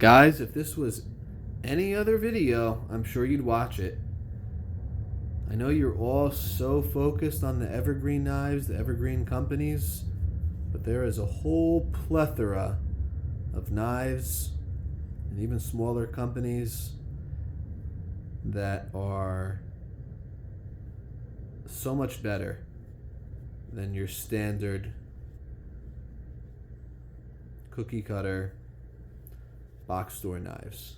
Guys, if this was any other video, I'm sure you'd watch it. I know you're all so focused on the evergreen knives, the evergreen companies, but there is a whole plethora of knives and even smaller companies that are so much better than your standard cookie cutter box store knives.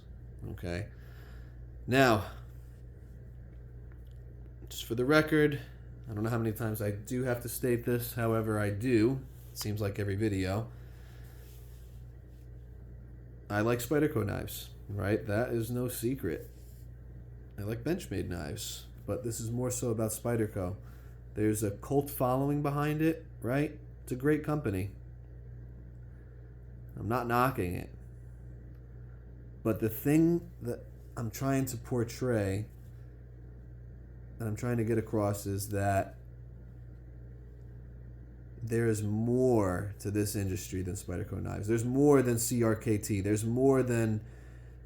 Okay? Now, just for the record, I don't know how many times I do have to state this, however I do. It seems like every video. I like Spyderco knives, right? That is no secret. I like Benchmade knives, but this is more so about Spyderco. There's a cult following behind it, right? It's a great company. I'm not knocking it. But the thing that I'm trying to portray, that I'm trying to get across, is that there is more to this industry than Spyderco knives. There's more than CRKT. There's more than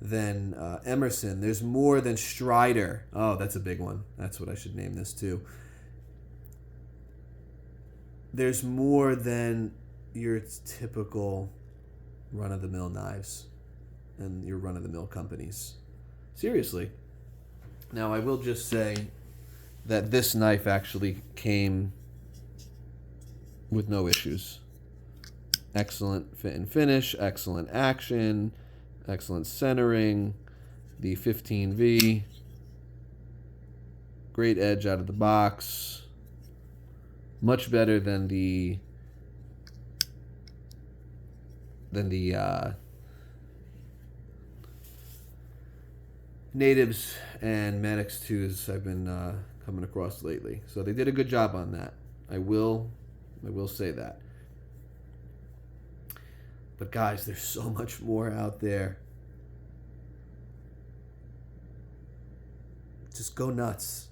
Emerson. There's more than Strider. Oh, that's a big one. That's what I should name this too. There's more than your typical run-of-the-mill knives and your run-of-the-mill companies. Seriously. Now, I will just say that this knife actually came with no issues. Excellent fit and finish, excellent action, excellent centering, the 15V, great edge out of the box, much better than the Natives and Mannix 2s I've been coming across lately. So they did a good job on that. I will say that. But guys, there's so much more out there. Just go nuts.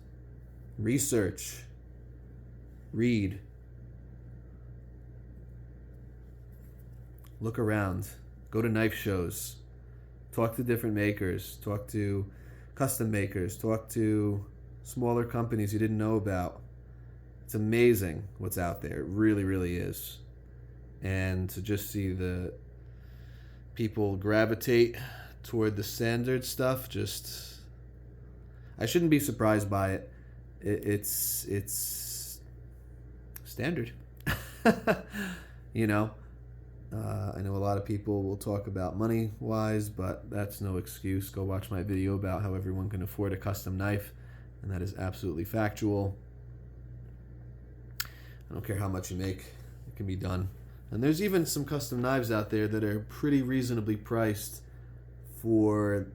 Research. Read. Look around. Go to knife shows. Talk to different makers. Talk to custom makers. Talk to smaller companies you didn't know about. It's amazing what's out there. It really, really is. And to just see the people gravitate toward the standard stuff, just, I shouldn't be surprised by it. It's standard. You know, I know a lot of people will talk about money-wise, but that's no excuse. Go watch my video about how everyone can afford a custom knife, and that is absolutely factual. I don't care how much you make. It can be done. And there's even some custom knives out there that are pretty reasonably priced for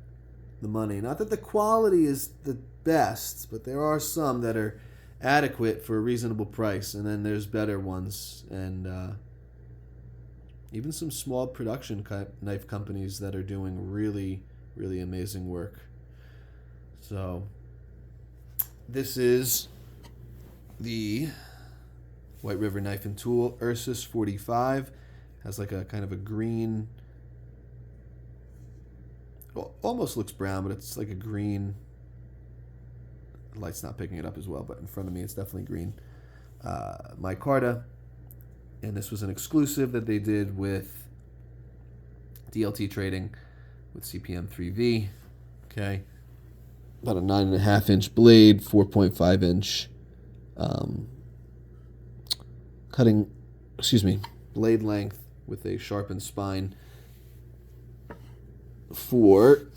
the money. Not that the quality is the best, but there are some that are adequate for a reasonable price. And then there's better ones. And even some small production knife companies that are doing really, really amazing work. So this is the White River Knife and Tool Ursus 45. Has like a kind of a green, well, almost looks brown, but it's like a green. The light's not picking it up as well, but in front of me it's definitely green. Micarta, and this was an exclusive that they did with DLT Trading with CPM 3V. Okay, about a 9.5 inch blade, 4.5 inch. Blade length with a sharpened spine for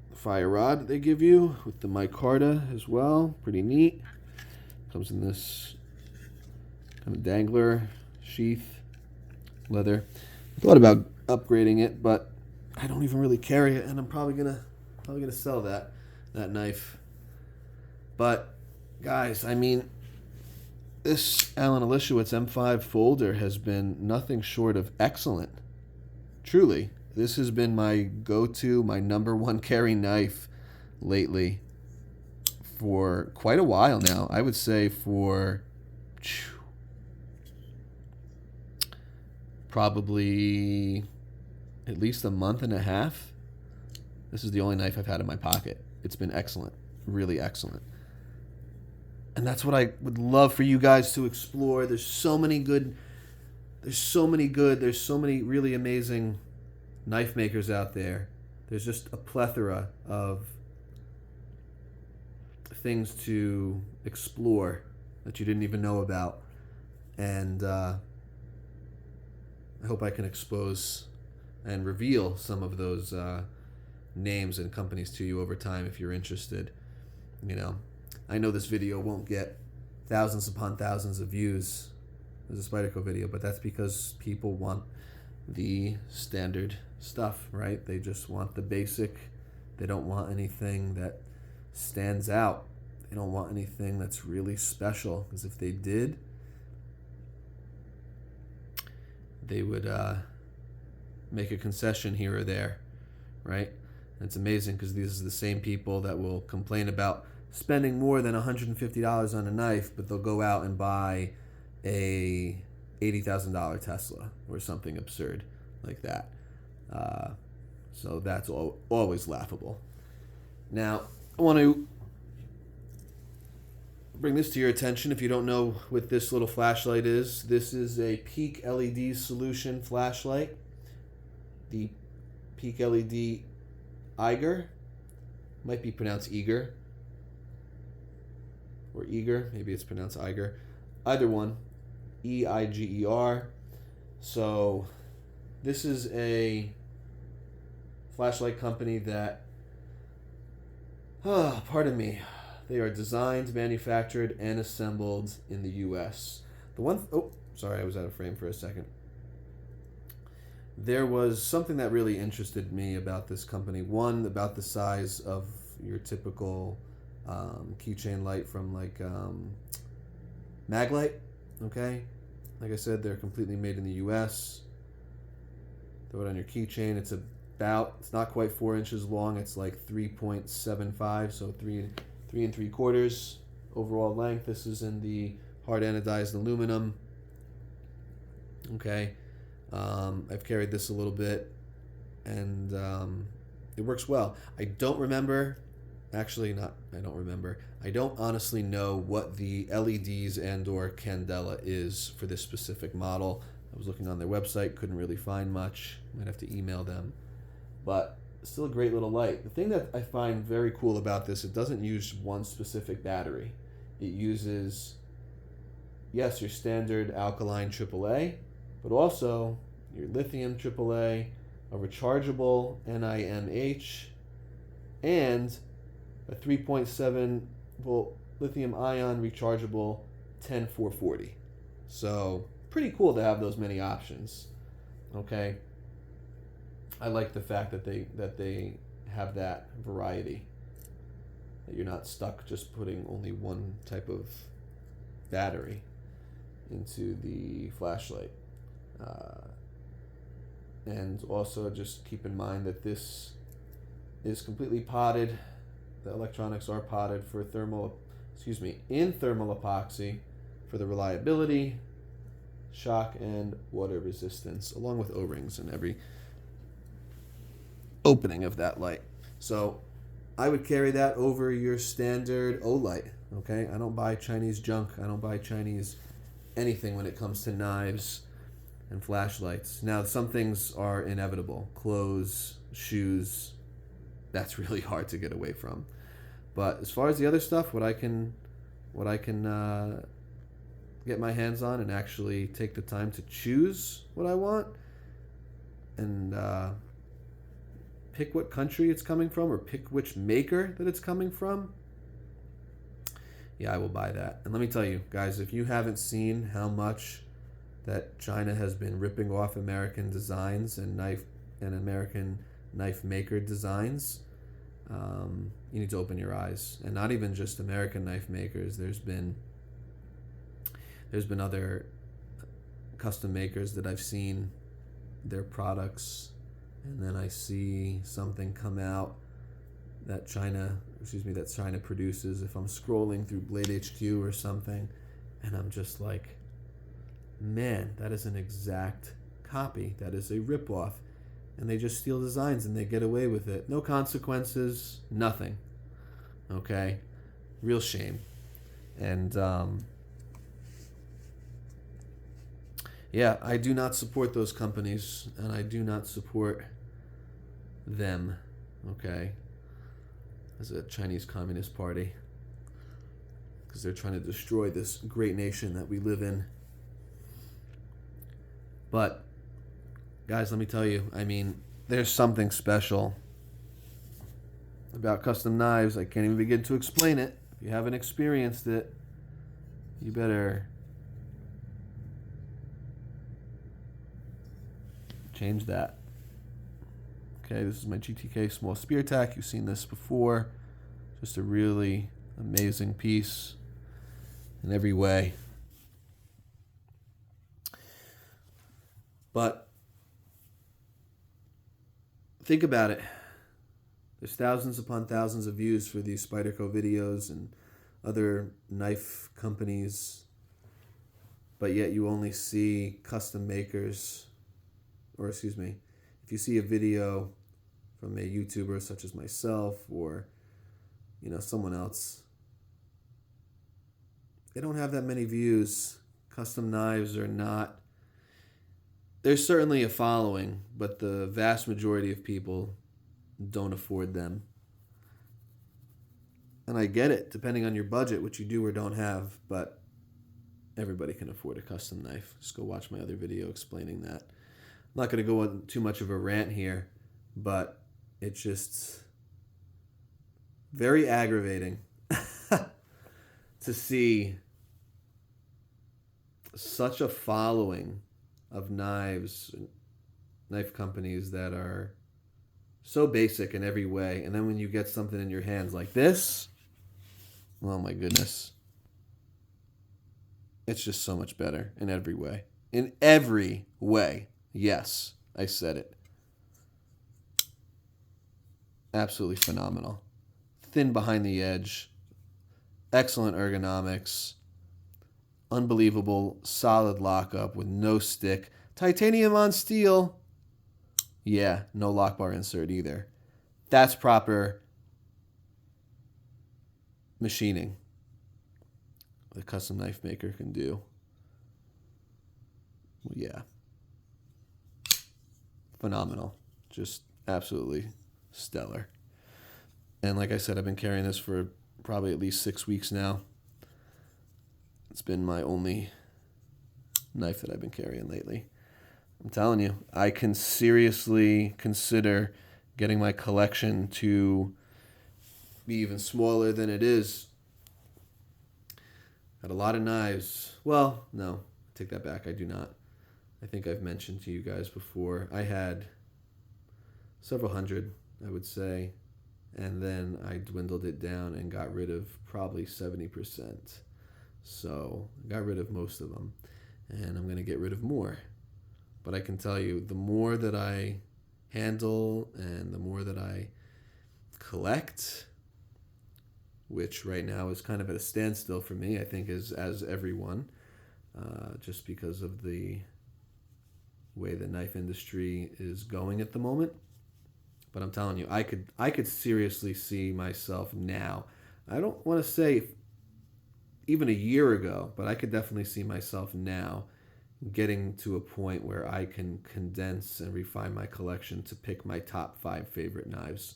the fire rod that they give you with the micarta as well. Pretty neat. Comes in this kind of dangler sheath, leather. I thought about upgrading it, but I don't even really carry it, and I'm probably gonna sell that knife. But guys, I mean, this Alan Elishewitz M5 folder has been nothing short of excellent. Truly, this has been my go-to, my number one carry knife lately for quite a while now. I would say for probably at least a month and a half, this is the only knife I've had in my pocket. It's been excellent, really excellent. And that's what I would love for you guys to explore. There's so many really amazing knife makers out there. There's just a plethora of things to explore that you didn't even know about. And I hope I can expose and reveal some of those names and companies to you over time if you're interested. You know, I know this video won't get thousands upon thousands of views as a Spyderco video, but that's because people want the standard stuff, right? They just want the basic. They don't want anything that stands out. They don't want anything that's really special, because if they did, they would make a concession here or there, right? And it's amazing because these are the same people that will complain about spending more than $150 on a knife, but they'll go out and buy a $80,000 Tesla or something absurd like that. So that's always laughable. Now, I want to bring this to your attention if you don't know what this little flashlight is. This is a Peak LED solution flashlight. The Peak LED Eiger, might be pronounced Eager, or Eager, maybe it's pronounced Eiger. Either one, Eiger. So this is a flashlight company that, pardon me, they are designed, manufactured, and assembled in the U.S. Sorry, I was out of frame for a second. There was something that really interested me about this company. One, about the size of your typical keychain light from like Maglite, okay? Like I said, they're completely made in the U.S. Throw it on your keychain. It's not quite 4 inches long. It's like 3.75, so 3 3/4 overall length. This is in the hard anodized aluminum. Okay, I've carried this a little bit, and it works well. I don't honestly know what the LEDs and/or candela is for this specific model. I was looking on their website, couldn't really find much. Might have to email them, but still a great little light. The thing that I find very cool about this, it doesn't use one specific battery. It uses, yes, your standard alkaline AAA, but also your lithium AAA, a rechargeable NIMH, and a 3.7 volt lithium ion rechargeable 10440. So pretty cool to have those many options. Okay, I like the fact that they have that variety, that you're not stuck just putting only one type of battery into the flashlight. And also just keep in mind that this is completely potted. The electronics are potted for in thermal epoxy for the reliability, shock, and water resistance, along with O-rings in every opening of that light. So I would carry that over your standard O-light. Okay, I don't buy Chinese junk. I don't buy Chinese anything when it comes to knives and flashlights. Now, some things are inevitable. Clothes, shoes, that's really hard to get away from. But as far as the other stuff, what I can get my hands on and actually take the time to choose what I want and pick what country it's coming from or pick which maker that it's coming from, yeah, I will buy that. And let me tell you, guys, if you haven't seen how much that China has been ripping off American designs and American knife maker designs, you need to open your eyes. And not even just American knife makers. There's been other custom makers that I've seen their products, and then I see something come out that China produces. If I'm scrolling through Blade HQ or something, and I'm just like, man, that is an exact copy. That is a ripoff. and they just steal designs and they get away with it. No consequences, nothing. Okay? Real shame. And, yeah, I do not support those companies, and I do not support them, okay, as a Chinese Communist Party, because they're trying to destroy this great nation that we live in. But, guys, let me tell you, I mean, there's something special about custom knives. I can't even begin to explain it. If you haven't experienced it, you better change that. Okay, this is my GTK small spear tack. You've seen this before. Just a really amazing piece in every way. But think about it. There's thousands upon thousands of views for these Spyderco videos and other knife companies, but yet you only see custom makers, or excuse me, if you see a video from a YouTuber such as myself or, you know, someone else, they don't have that many views. Custom knives are not, there's certainly a following, but the vast majority of people don't afford them. And I get it, depending on your budget, what you do or don't have, but everybody can afford a custom knife. Just go watch my other video explaining that. I'm not going to go on too much of a rant here, but it's just very aggravating to see such a following of knife companies that are so basic in every way, and then when you get something in your hands like this, oh my goodness, it's just so much better in every way. In every way. Yes, I said it. Absolutely phenomenal. Thin behind the edge, excellent ergonomics, unbelievable solid lockup with no stick, titanium on steel. Yeah, no lock bar insert either. That's proper machining the custom knife maker can do. Well, yeah. Phenomenal. Just absolutely stellar. And like I said, I've been carrying this for probably at least 6 weeks now. It's been my only knife that I've been carrying lately. I'm telling you, I can seriously consider getting my collection to be even smaller than it is. Got a lot of knives. Well, no, take that back. I do not. I think I've mentioned to you guys before, I had several hundred, I would say, and then I dwindled it down and got rid of probably 70%. So I got rid of most of them, and I'm going to get rid of more. But I can tell you, the more that I handle and the more that I collect, which right now is kind of at a standstill for me, I think as everyone, just because of the way the knife industry is going at the moment. But I'm telling you, I could seriously see myself now. I don't want to say even a year ago, but I could definitely see myself now getting to a point where I can condense and refine my collection to pick my top 5 favorite knives.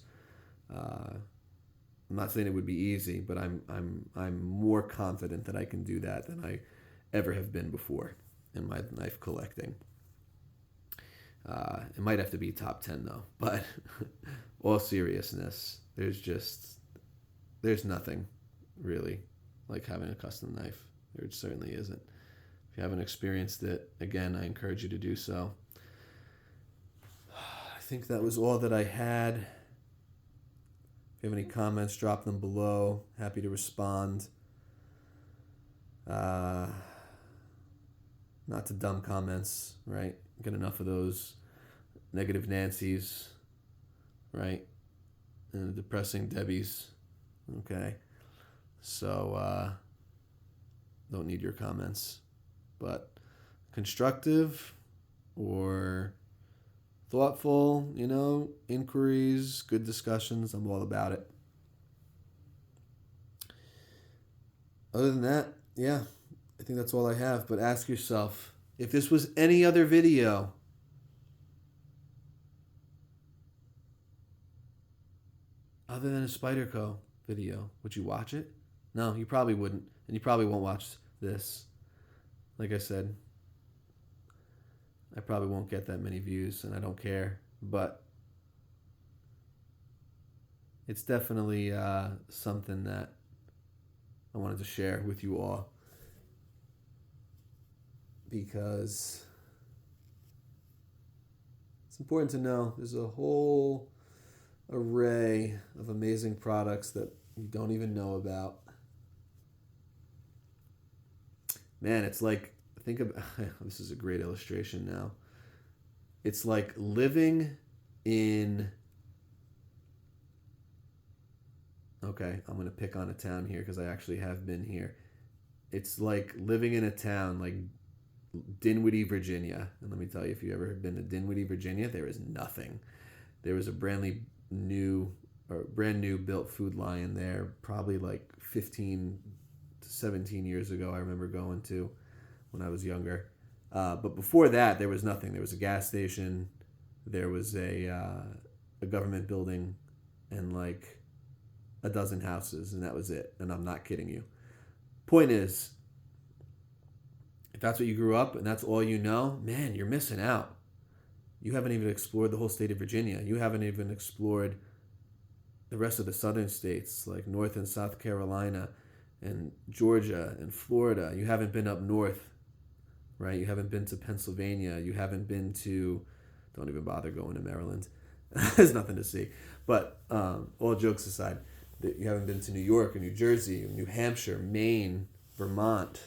I'm not saying it would be easy, but I'm more confident that I can do that than I ever have been before in my knife collecting. It might have to be top 10 though, but all seriousness, there's nothing really like having a custom knife. There certainly isn't. If you haven't experienced it, again, I encourage you to do so. I think that was all that I had. If you have any comments, drop them below. Happy to respond. Not to dumb comments, right? Get enough of those negative Nancy's, right? And depressing Debbies, okay? So, don't need your comments. But constructive or thoughtful, inquiries, good discussions. I'm all about it. Other than that, yeah, I think that's all I have. But ask yourself, if this was any other video, other than a Spyderco video, would you watch it? No, you probably wouldn't. And you probably won't watch this. Like I said, I probably won't get that many views, and I don't care. But it's definitely something that I wanted to share with you all, because it's important to know there's a whole array of amazing products that you don't even know about. Man, it's like, think of this is a great illustration now. It's like living in, okay, I'm going to pick on a town here because I actually have been here. It's like living in a town like Dinwiddie, Virginia. And let me tell you, if you ever been to Dinwiddie, Virginia, there is nothing. There was a brand new built Food Lion there, probably like 15 to 17 years ago. I remember going to when I was younger. But before that, there was nothing. There was a gas station, there was a government building, and like a dozen houses, and that was it. And I'm not kidding you. Point is, if that's what you grew up and that's all you know, man, you're missing out. You haven't even explored the whole state of Virginia. You haven't even explored the rest of the southern states, like North and South Carolina and Georgia and Florida. You haven't been up north, right? You haven't been to Pennsylvania. You haven't been to, don't even bother going to Maryland. There's nothing to see. But all jokes aside, you haven't been to New York or New Jersey, New Hampshire, Maine, Vermont,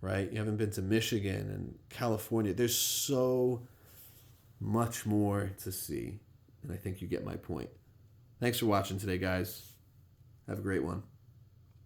right? You haven't been to Michigan and California. There's so much more to see. And I think you get my point. Thanks for watching today, guys. Have a great one.